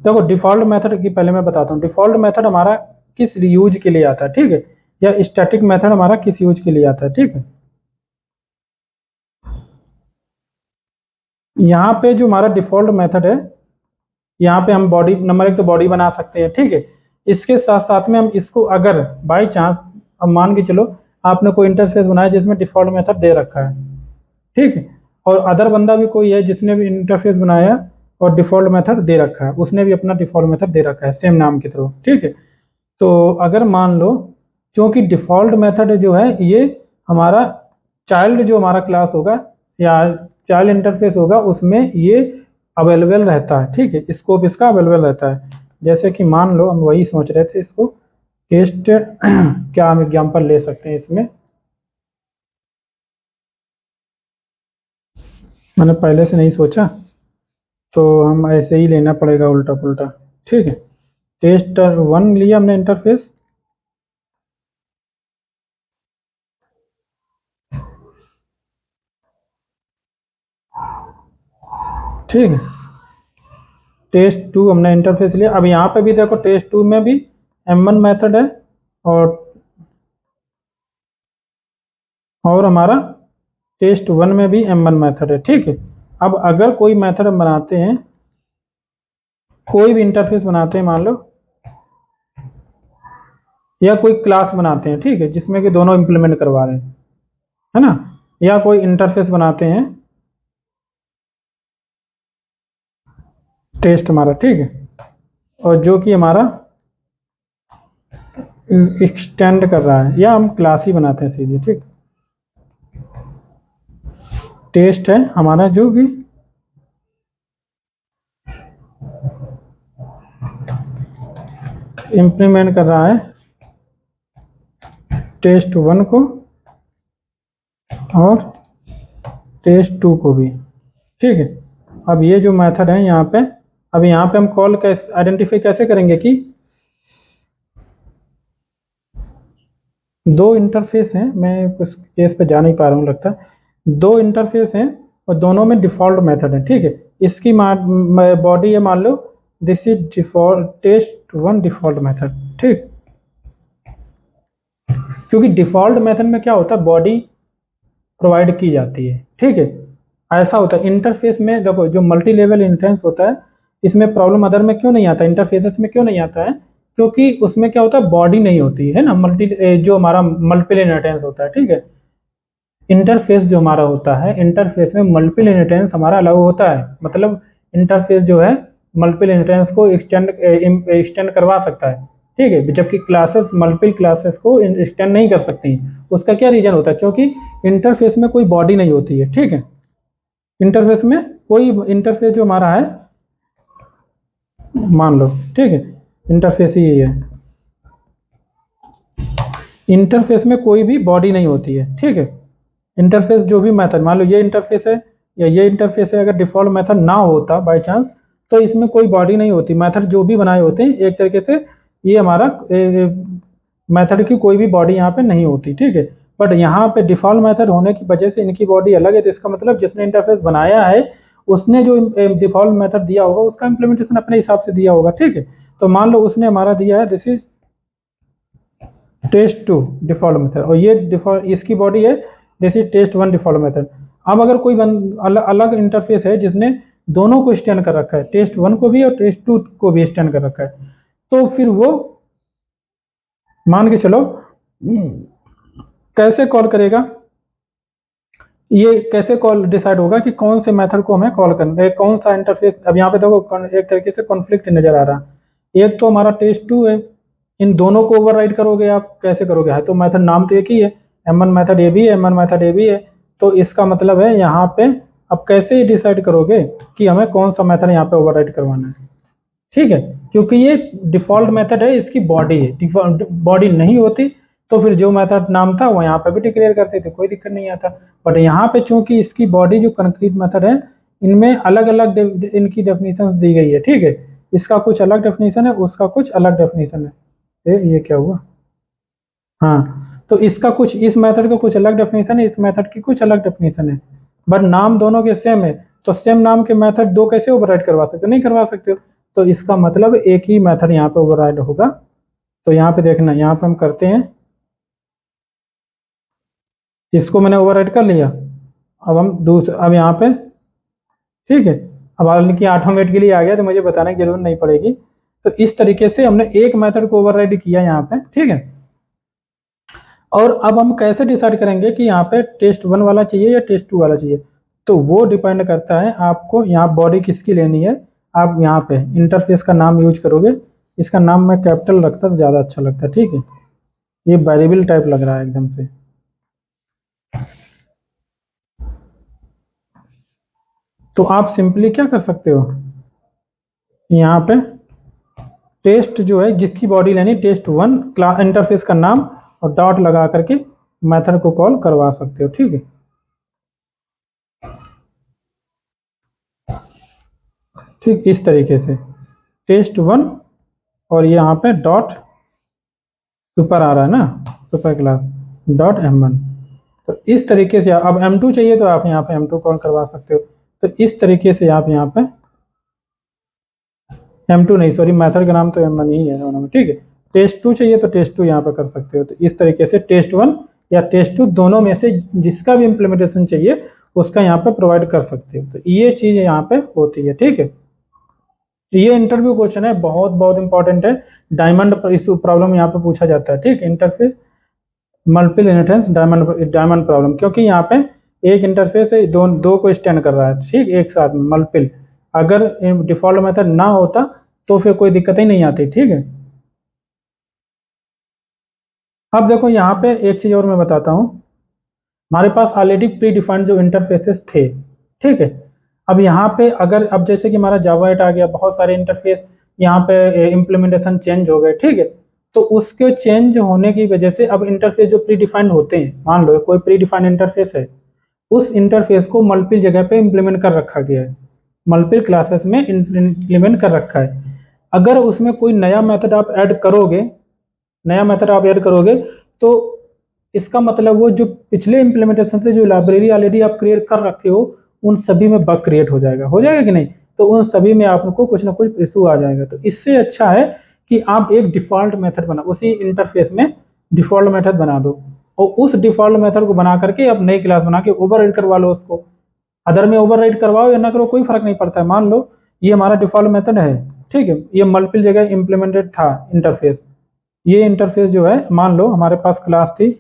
देखो डिफॉल्ट मेथड की पहले मैं बताता हूँ, डिफॉल्ट मेथड हमारा किस यूज के लिए आता है, ठीक है, या स्टैटिक मेथड हमारा किस यूज के लिए आता है, ठीक है। यहाँ पे जो हमारा डिफॉल्ट मेथड है, यहाँ पे हम बॉडी नंबर 1 तो बॉडी बना सकते हैं, ठीक है। इसके साथ साथ में हम इसको अगर बाई चांस, अब मान के चलो आपने कोई इंटरफेस बनाया जिसमें डिफॉल्ट मेथड दे रखा है, ठीक है, और अदर बंदा भी कोई है जिसने भी इंटरफेस बनाया और डिफॉल्ट मेथड दे रखा है, उसने भी अपना डिफॉल्ट मेथड दे रखा है सेम नाम के थ्रू, ठीक है। तो अगर मान लो, क्योंकि डिफॉल्ट मेथड जो है ये हमारा चाइल्ड जो हमारा क्लास होगा या चाइल्ड इंटरफेस होगा उसमें ये अवेलेबल रहता है, ठीक है, स्कोप इसका अवेलेबल रहता है। जैसे कि मान लो हम वही सोच रहे थे इसको टेस्ट क्या हम एग्जाम्पल ले सकते हैं इसमें, मैंने पहले से नहीं सोचा तो हम ऐसे ही लेना पड़ेगा उल्टा पुल्टा, ठीक है। टेस्ट 1 लिया हमने इंटरफेस, ठीक है, टेस्ट 2 हमने इंटरफेस लिया। अब यहाँ पे भी देखो टेस्ट 2 में भी M1 मेथड है और हमारा टेस्ट 1 में भी M1 मेथड है, ठीक है। अब अगर कोई मेथड हम बनाते हैं, कोई भी इंटरफेस बनाते हैं मान लो, या कोई क्लास बनाते हैं, ठीक है, जिसमें कि दोनों इंप्लीमेंट करवा रहे हैं, है ना, या कोई इंटरफेस बनाते हैं टेस्ट हमारा, ठीक है, और जो कि हमारा एक्सटेंड कर रहा है, या हम क्लास ही बनाते हैं सीधे, ठीक। टेस्ट है हमारा जो भी इंप्लीमेंट कर रहा है टेस्ट 1 को और टेस्ट 2 को भी, ठीक है। अब ये जो मेथड है यहाँ पे, अब यहाँ पे हम कॉल कैसे आइडेंटिफाई कैसे करेंगे कि दो इंटरफेस हैं, मैं उस केस पे जा नहीं पा रहा हूँ लगता, दो इंटरफेस हैं और दोनों में डिफॉल्ट मेथड है, ठीक है। इसकी बॉडी है मान लो this is default test 1 default method, ठीक। क्योंकि डिफॉल्ट मेथड में क्या होता है, बॉडी प्रोवाइड की जाती है, ठीक है, ऐसा होता है। इंटरफेस में देखो जो मल्टी लेवल इंस्टेंस होता है इसमें प्रॉब्लम अदर में क्यों नहीं आता, इंटरफेसेस में क्यों नहीं आता है, क्योंकि उसमें क्या होता है बॉडी नहीं होती है ना, जो हमारा मल्टीपल इनहेरिटेंस होता है, ठीक है। इंटरफेस जो हमारा होता है, इंटरफेस में मल्टीपल इनहेरिटेंस हमारा अलग होता है, मतलब इंटरफेस जो है मल्टीपल इनहेरिटेंस को एक्सटेंड करवा सकता है, ठीक है, जबकि क्लासेस मल्टीपल क्लासेस को एक्सटेंड नहीं कर सकती। उसका क्या रीजन होता है, क्योंकि इंटरफेस में कोई बॉडी नहीं होती है, ठीक है। इंटरफेस में कोई इंटरफेस जो हमारा है मान लो, ठीक है, इंटरफेस ही है, इंटरफेस में कोई भी बॉडी नहीं होती है, ठीक है। इंटरफेस जो भी मेथड, मान लो ये इंटरफेस है या ये इंटरफेस है, अगर डिफॉल्ट मेथड ना होता बाय चांस तो इसमें कोई बॉडी नहीं होती, मेथड जो भी बनाए होते हैं एक तरीके से ये हमारा मेथड की कोई भी बॉडी यहाँ पे नहीं होती, ठीक है। बट यहाँ पे डिफॉल्ट मेथड होने की वजह से इनकी बॉडी अलग है, तो इसका मतलब जिसने इंटरफेस बनाया है उसने जो डिफॉल्ट मेथड दिया होगा उसका इम्प्लीमेंटेशन अपने हिसाब से दिया होगा, ठीक है। तो मान लो उसने हमारा दिया है this is test 2 default method और ये डिफॉल्ट इसकी बॉडी है this is test 1 default method. अब अगर कोई अलग इंटरफेस है जिसने दोनों को स्टैंड कर रखा है, टेस्ट 1 को भी और टेस्ट 2 को भी स्टैंड कर रखा है, तो फिर वो मान के चलो कैसे कॉल करेगा, ये कैसे कॉल डिसाइड होगा कि कौन से मेथड को हमें कॉल करना है, कौन सा इंटरफेस। अब यहाँ पे देखो एक तरीके से कॉन्फ्लिक्ट नजर आ रहा है। एक तो हमारा टेस्ट 2 है, इन दोनों को ओवरराइड करोगे आप, कैसे करोगे? है तो मेथड नाम तो एक ही है, M1 मेथड ए भी है, M1 मेथड ए भी है। तो इसका मतलब है यहाँ पे अब कैसे डिसाइड करोगे कि हमें कौन सा मेथड यहाँ पे ओवरराइड करवाना है? ठीक है, क्योंकि ये डिफॉल्ट मेथड है, इसकी बॉडी है, डिफॉल्ट बॉडी नहीं होती तो फिर जो मेथड नाम था वो यहाँ पे भी डिक्लेयर करते थे, कोई दिक्कत नहीं आता। बट यहाँ पे चूंकि इसकी बॉडी जो कंक्रीट मेथड है, इनमें अलग अलग इनकी डेफिनेशन दी गई है। ठीक है, इसका कुछ अलग डेफिनेशन है, उसका कुछ अलग डेफिनेशन है। ये क्या हुआ? हाँ, तो इसका कुछ, इस मेथड का कुछ अलग डेफिनेशन है, इस मेथड की कुछ अलग डेफिनेशन है, बट नाम दोनों के सेम है। तो सेम नाम के मेथड दो कैसे ओवरराइड करवा सकते हो? नहीं करवा सकते हो। तो इसका मतलब एक ही मेथड यहाँ पे ओवरराइड होगा। तो यहाँ पे देखना, यहाँ पे हम करते हैं, इसको मैंने ओवरराइड कर लिया। अब हम अब यहाँ पे, ठीक है, अब हालांकि 8वें मिनट के लिए आ गया तो मुझे बताने की जरूरत नहीं पड़ेगी। तो इस तरीके से हमने एक मेथड को ओवरराइड किया यहाँ पे। ठीक है, और अब हम कैसे डिसाइड करेंगे कि यहाँ पे टेस्ट 1 वाला चाहिए या टेस्ट 2 वाला चाहिए? तो वो डिपेंड करता है आपको यहाँ बॉडी किसकी लेनी है। आप यहाँ पे इंटरफेस का नाम यूज करोगे, इसका नाम मैं कैपिटल रखता तो ज़्यादा अच्छा लगता। ठीक है, ये वेरिएबल टाइप लग रहा है एकदम से। तो आप सिंपली क्या कर सकते हो, यहाँ पे टेस्ट जो है जिसकी बॉडी लेनी, टेस्ट 1 क्लास इंटरफेस का नाम और डॉट लगा करके मेथड को कॉल करवा सकते हो। ठीक है, ठीक इस तरीके से टेस्ट 1 और यहाँ पे डॉट सुपर आ रहा है ना, सुपर क्लास डॉट M1। तो इस तरीके से अब M2 चाहिए तो आप यहाँ पे M2 कॉल करवा सकते हो। तो इस तरीके से आप यहाँ पे M2 नहीं, सॉरी, मेथड का नाम तो M1 ही है दोनों में। ठीक है, टेस्ट 2 चाहिए तो टेस्ट 2 यहाँ पे कर सकते हो। तो इस तरीके से टेस्ट 1 या टेस्ट 2 दोनों में से जिसका भी इम्प्लीमेंटेशन चाहिए उसका यहाँ पे प्रोवाइड कर सकते हो। तो ये चीज़ यहाँ पे होती है। ठीक है, ये इंटरव्यू क्वेश्चन है, बहुत बहुत इंपॉर्टेंट है। डायमंड इशू प्रॉब्लम यहाँ पे पूछा जाता है। ठीक, interface multiple inheritance diamond diamond problem, क्योंकि यहाँ पे एक इंटरफेस है, दो दो को स्टैंड कर रहा है। ठीक, एक साथ मल्टीपल, अगर डिफॉल्ट मेथड ना होता तो फिर कोई दिक्कत ही नहीं आती। ठीक है, अब देखो यहाँ पे एक चीज़ और मैं बताता हूँ। हमारे पास ऑलरेडी प्री डिफाइंड जो इंटरफेसेस थे, ठीक है, अब यहाँ पे अगर अब जैसे कि हमारा जावा 8 आ गया, बहुत सारे इंटरफेस यहाँ पे इम्प्लीमेंटेशन चेंज हो गए। ठीक है, तो उसके चेंज होने की वजह से अब इंटरफेस जो प्री डिफाइंड होते हैं, मान लो कोई प्री डिफाइंड इंटरफेस है, उस इंटरफेस को मल्टीपल जगह पे इम्प्लीमेंट कर रखा गया है, मल्टीपल क्लासेस में इम्प्लीमेंट कर रखा है। अगर उसमें कोई नया मेथड आप ऐड करोगे, नया मेथड आप ऐड करोगे, तो इसका मतलब वो जो पिछले इंप्लीमेंटेशन से जो लाइब्रेरी ऑलरेडी आप क्रिएट कर रखे हो उन सभी में बग क्रिएट हो जाएगा कि नहीं? तो उन सभी में आपको कुछ ना कुछ इशू आ जाएगा। तो इससे अच्छा है कि आप एक डिफॉल्ट मेथड बना, उसी इंटरफेस में डिफॉल्ट मेथड बना दो, और उस डिफॉल्ट मेथड को बना करके आप नई क्लास बना के ओवरराइड करवा लो उसको। अदर में ओवरराइड करवाओ या ना करो कोई फर्क नहीं पड़ता है। मान लो ये हमारा डिफॉल्ट मेथड है, ठीक है, ये मल्टीपल जगह इंप्लीमेंटेड था इंटरफेस। ये इंटरफेस जो है, मान लो हमारे पास क्लास थी,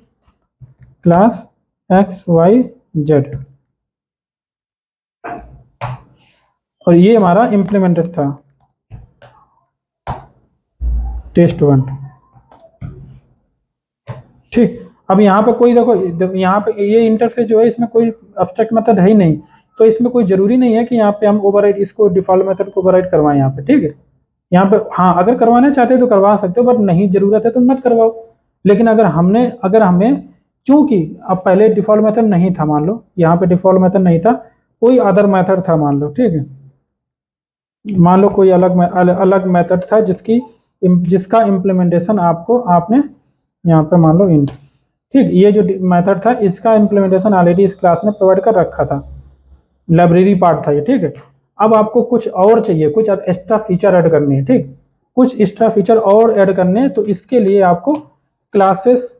क्लास XYZ, और ये हमारा इंप्लीमेंटेड था टेस्ट 1। ठीक, अब यहाँ पे कोई देखो यहाँ पे ये इंटरफेस जो है इसमें कोई एब्स्ट्रैक्ट मेथड है ही नहीं, तो इसमें कोई जरूरी नहीं है कि यहाँ पे हम ओवरराइड इसको डिफॉल्ट मेथड को ओवरराइड करवाएं यहाँ पे। ठीक है, यहाँ पे हाँ अगर करवाना चाहते हो तो करवा सकते हो, बट नहीं जरूरत है तो मत करवाओ। लेकिन अगर हमें चूंकि अब पहले डिफॉल्ट मेथड नहीं था, मान लो यहाँ पे डिफॉल्ट मेथड नहीं था, कोई अदर मेथड था मान लो। ठीक है, मान लो कोई अलग मेथड था जिसका इम्प्लीमेंटेशन आपने यहाँ पे मान लो इंट, ठीक, ये जो मेथड था इसका इम्प्लीमेंटेशन ऑलरेडी इस क्लास ने प्रोवाइड कर रखा था, लाइब्रेरी पार्ट था ये। ठीक है, अब आपको कुछ और चाहिए, कुछ एक्स्ट्रा फीचर ऐड करनी है। ठीक, कुछ एक्स्ट्रा फीचर और ऐड करने हैं, तो इसके लिए आपको क्लासेस,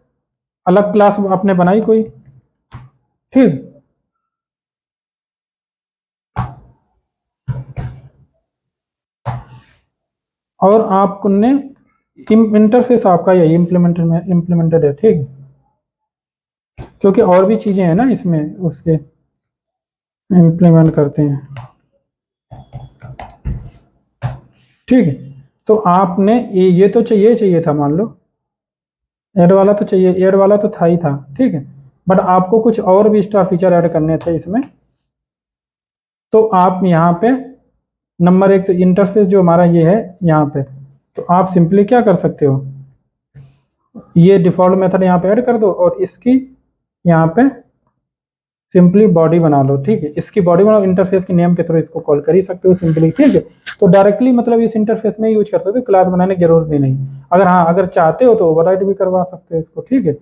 अलग क्लास आपने बनाई कोई, ठीक, और आपने इंटरफेस आपका यही इम्प्लीमेंटेड है, ठीक है, क्योंकि और भी चीज़ें हैं ना इसमें उसके इम्प्लीमेंट करते हैं, ठीक है। तो आपने ये तो चाहिए था, मान लो ऐड वाला तो चाहिए, ऐड वाला तो था ही था, ठीक है, बट आपको कुछ और भी एक्स्ट्रा फीचर ऐड करने थे इसमें। तो आप यहाँ पे नंबर एक तो इंटरफेस जो हमारा ये है यहाँ पे, तो आप सिंपली क्या कर सकते हो, ये डिफ़ॉल्ट मेथड यहाँ पे ऐड कर दो और इसकी यहाँ पे सिंपली बॉडी बना लो, ठीक है। इसकी बॉडी बनाओ, इंटरफेस के नेम के थ्रू इसको कॉल कर ही सकते हो सिंपली, ठीक है। तो डायरेक्टली मतलब इस इंटरफेस में यूज कर सकते हो, क्लास बनाने की जरूरत भी नहीं। अगर हाँ अगर चाहते हो तो ओवरराइड भी करवा सकते हो इसको, ठीक है।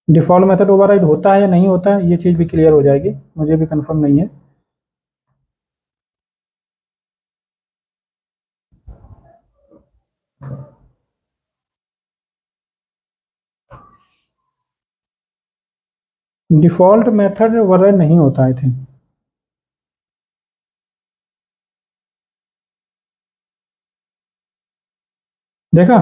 डिफ़ॉल्ट मेथड ओवरराइड होता है या नहीं होता है ये चीज़ भी क्लियर हो जाएगी, मुझे भी कंफर्म नहीं है। डिफ़ॉल्ट मेथड ओवरराइड नहीं होता आई थिंक। देखा,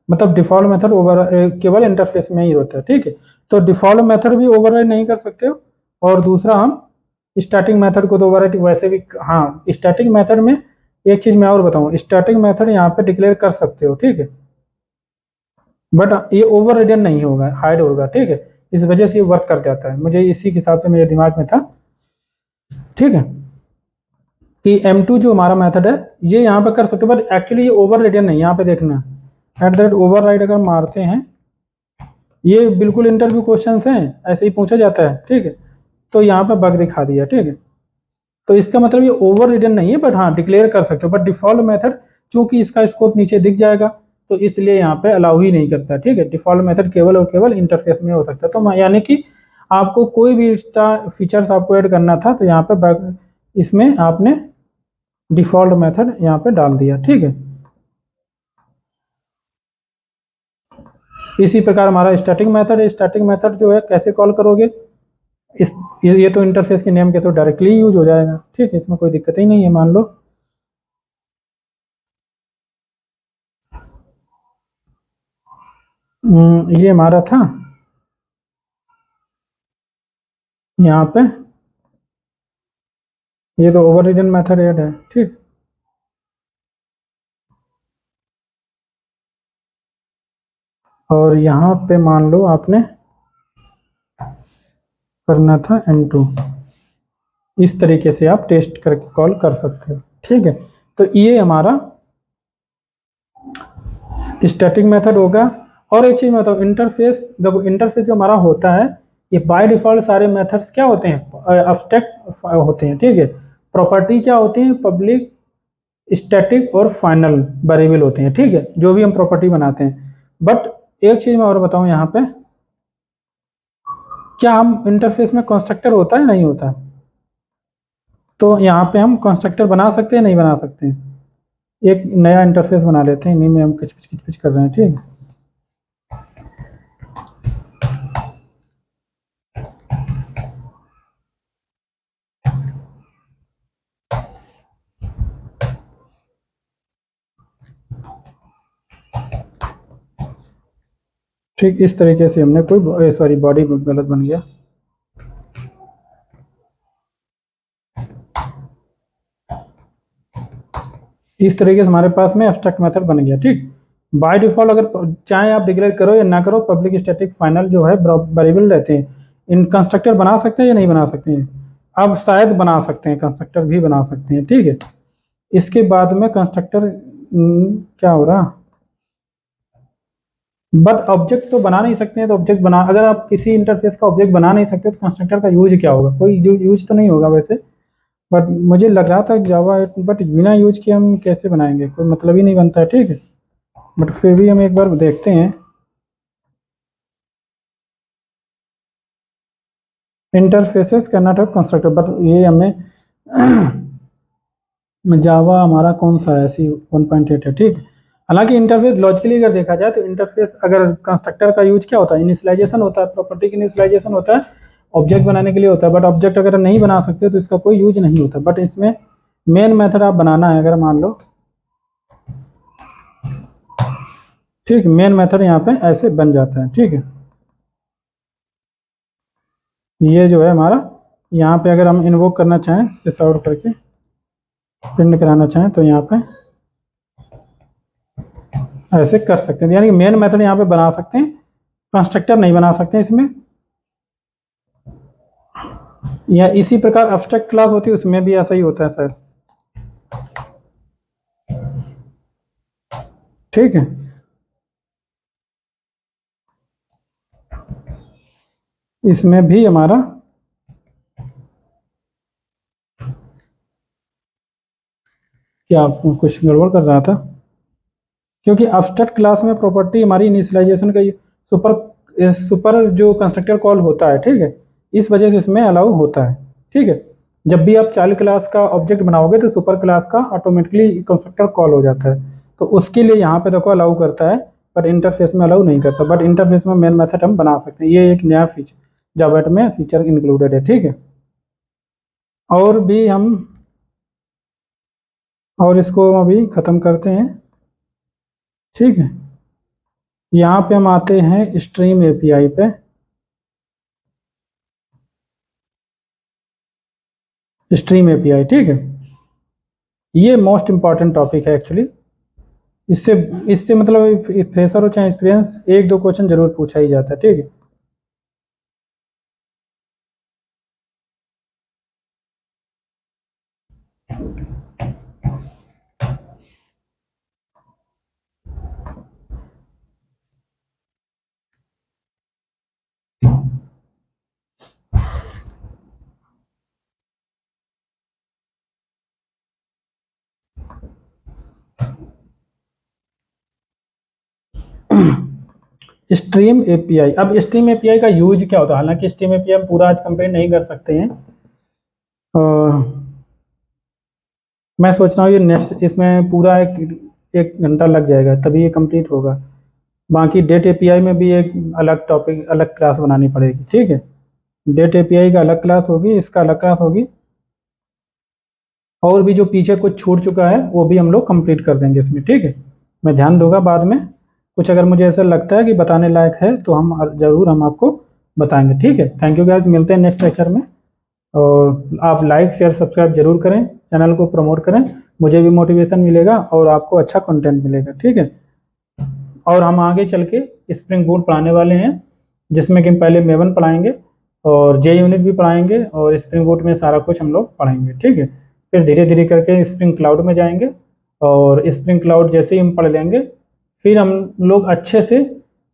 मतलब डिफ़ॉल्ट मेथड केवल इंटरफेस में ही होता है, ठीक है। तो डिफ़ॉल्ट मेथड भी ओवरराइड नहीं कर सकते हो, और दूसरा हम स्टैटिक मेथड को तो ओवरराइड वैसे भी, हाँ स्टैटिक मेथड में एक चीज़ मैं और बताऊँ, स्टैटिक मेथड यहाँ पे डिक्लेयर कर सकते हो, ठीक है, बट ये ओवर नहीं होगा, हाइड होगा, ठीक है। इस वजह से ये वर्क कर जाता है, मुझे इसी के हिसाब से मेरे दिमाग में था, ठीक है, कि M2 जो हमारा मेथड है ये यहाँ पे कर सकते हो, बट एक्चुअली ये ओवर नहीं, यहाँ पे देखना @override अगर मारते हैं, ये बिल्कुल इंटरव्यू क्वेश्चंस हैं, ऐसे ही पूछा जाता है, ठीक है। तो यहाँ पे बग दिखा दिया, ठीक है। तो इसका मतलब ये ओवर नहीं है, बट हाँ डिक्लेयर कर सकते हो, बट डिफ़ॉल्ट मेथड चूंकि इसका स्कोप नीचे दिख जाएगा तो इसलिए यहाँ पे अलाउ ही नहीं करता, ठीक है। डिफ़ॉल्ट मेथड केवल और केवल इंटरफेस में हो सकता है। तो यानी कि आपको कोई भी एक्स्ट्रा फीचर्स आपको ऐड करना था तो यहाँ पे इसमें आपने डिफ़ॉल्ट मेथड यहाँ पे डाल दिया, ठीक है। इसी प्रकार हमारा स्टैटिक मेथड है, स्टैटिक मेथड जो है कैसे कॉल करोगे, इस ये तो इंटरफेस के नेम के तो डायरेक्टली यूज हो जाएगा, ठीक है, इसमें कोई दिक्कत ही नहीं है। मान लो ये हमारा था यहाँ पे, ये तो ओवर रिडन मेथड ऐड है, ठीक। और यहाँ पे मान लो आपने करना था M2, इस तरीके से आप टेस्ट करके कॉल कर सकते हो, ठीक है। तो ये हमारा स्टैटिक मेथड होगा। और एक चीज़ मैं बताऊँ, इंटरफेस देखो, इंटरफेस जो हमारा होता है ये बाय डिफ़ॉल्ट सारे मेथड्स क्या होते हैं, अब्स्ट्रैक्ट होते हैं, ठीक है। प्रॉपर्टी क्या होती है, पब्लिक, स्टैटिक और फाइनल वेरिएबल होते हैं, ठीक है, जो भी हम प्रॉपर्टी बनाते हैं। बट एक चीज़ मैं और बताऊँ यहाँ पे, क्या हम इंटरफेस में कंस्ट्रक्टर होता है नहीं होता, तो यहाँ पे हम कंस्ट्रक्टर बना सकते हैं नहीं बना सकते हैं। एक नया इंटरफेस बना लेते हैं, इन्हीं में हम किचपिच कर रहे हैं, ठीक है। ठीक इस तरीके से हमने कोई सॉरी बॉडी गलत बन गया, इस तरीके से हमारे पास में एब्स्ट्रैक्ट मेथड बन गया, ठीक। बाय डिफ़ॉल्ट अगर चाहे आप डिक्लेयर करो या ना करो, पब्लिक स्टैटिक फाइनल जो है वेरिएबल रहते हैं। इन कंस्ट्रक्टर बना सकते हैं या नहीं बना सकते हैं, अब शायद बना सकते हैं, कंस्ट्रक्टर भी बना सकते हैं, ठीक है। इसके बाद में कंस्ट्रक्टर क्या हो रहा, बट ऑब्जेक्ट तो बना नहीं सकते हैं, तो ऑब्जेक्ट बना, अगर आप किसी इंटरफेस का ऑब्जेक्ट बना नहीं सकते तो कंस्ट्रक्टर का यूज क्या होगा, कोई यूज तो नहीं होगा वैसे, बट मुझे लग रहा था जावा, बट बिना यूज के हम कैसे बनाएंगे, कोई मतलब ही नहीं बनता है, ठीक है। बट फिर भी हम एक बार देखते हैं, interfaces can not have constructor, but ये हमें जावा हमारा कौन सा है, सी 1.8 है, ठीक। हालांकि इंटरफेस लॉजिकली अगर देखा जाए तो इंटरफेस अगर कंस्ट्रक्टर का यूज क्या होता है, इनिशियलाइजेशन होता है, प्रॉपर्टी की इनिशियलाइजेशन होता है, ऑब्जेक्ट बनाने के लिए होता है, बट ऑब्जेक्ट अगर नहीं बना सकते तो इसका कोई यूज नहीं होता। बट इसमें मेन मेथड आप बनाना है, अगर मान लो ठीक, मेन मेथड यहाँ पे ऐसे बन जाता है। ठीक है, ये जो है हमारा, यहाँ पे अगर हम इन्वोक करना चाहें सिस आउट करके प्रिंट कराना चाहें तो यहाँ पे ऐसे कर सकते हैं, यानी कि मेन मेथड यहाँ पे बना सकते हैं, कंस्ट्रक्टर नहीं बना सकते इसमें। या इसी प्रकार एब्स्ट्रैक्ट क्लास होती है, उसमें भी ऐसा ही होता है सर। ठीक है, इसमें भी हमारा क्या कुछ गड़बड़ कर रहा था, क्योंकि एब्स्ट्रैक्ट क्लास में प्रॉपर्टी हमारी इनिशियलाइजेशन का सुपर सुपर जो कंस्ट्रक्टर कॉल होता है, ठीक है, इस वजह से इसमें अलाउ होता है। ठीक है, जब भी आप चाइल्ड क्लास का ऑब्जेक्ट बनाओगे तो सुपर क्लास का ऑटोमेटिकली कंस्ट्रक्टर कॉल हो जाता है, तो उसके लिए यहाँ पे देखो अलाउ करता है, पर इंटरफेस में अलाउ नहीं करता। बट इंटरफेस में मेन मेथड हम बना सकते हैं, ये एक नया फीचर जावा में फीचर इंक्लूडेड है। ठीक है, और भी हम, और इसको अभी ख़त्म करते हैं। ठीक है, यहाँ पे हम आते हैं स्ट्रीम एपीआई पे। स्ट्रीम एपीआई, ठीक है, ये मोस्ट इंपॉर्टेंट टॉपिक है एक्चुअली। इससे इससे मतलब फ्रेशर हो चाहे एक्सपीरियंस, एक दो क्वेश्चन जरूर पूछा ही जाता है। ठीक है, स्ट्रीम एपीआई। अब स्ट्रीम एपीआई का यूज क्या होता है, हालांकि स्ट्रीम एपीआई हम पूरा आज कंप्लीट नहीं कर सकते हैं, और मैं सोच रहा हूँ ये नेक्स्ट इसमें पूरा एक घंटा लग जाएगा तभी ये कंप्लीट होगा। बाकी डेट एपीआई में भी एक अलग टॉपिक, अलग क्लास बनानी पड़ेगी। ठीक है, डेट एपीआई का अलग क्लास होगी, इसका अलग क्लास होगी, और भी जो पीछे कुछ छूट चुका है वो भी हम लोग कंप्लीट कर देंगे इसमें। ठीक है, मैं ध्यान दूंगा बाद में, कुछ अगर मुझे ऐसा लगता है कि बताने लायक है तो हम ज़रूर हम आपको बताएंगे। ठीक है, थैंक यू गाइस, मिलते हैं नेक्स्ट लेक्चर में। और आप लाइक शेयर सब्सक्राइब जरूर करें, चैनल को प्रमोट करें, मुझे भी मोटिवेशन मिलेगा और आपको अच्छा कंटेंट मिलेगा। ठीक है, और हम आगे चल के स्प्रिंग बूट पढ़ाने वाले हैं, जिसमें कि हम पहले मेवन पढ़ाएंगे और जे यूनिट भी पढ़ाएंगे, और स्प्रिंग बूट में सारा कुछ हम लोग पढ़ाएंगे। ठीक है, फिर धीरे धीरे करके स्प्रिंग क्लाउड में जाएंगे, और स्प्रिंग क्लाउड जैसे ही हम पढ़ लेंगे फिर हम लोग अच्छे से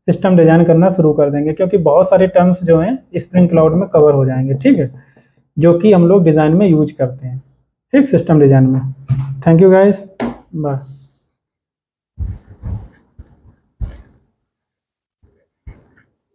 सिस्टम डिजाइन करना शुरू कर देंगे, क्योंकि बहुत सारे टर्म्स जो हैं स्प्रिंग क्लाउड में कवर हो जाएंगे। ठीक है, जो कि हम लोग डिज़ाइन में यूज करते हैं, ठीक, सिस्टम डिज़ाइन में। Thank you guys, bye.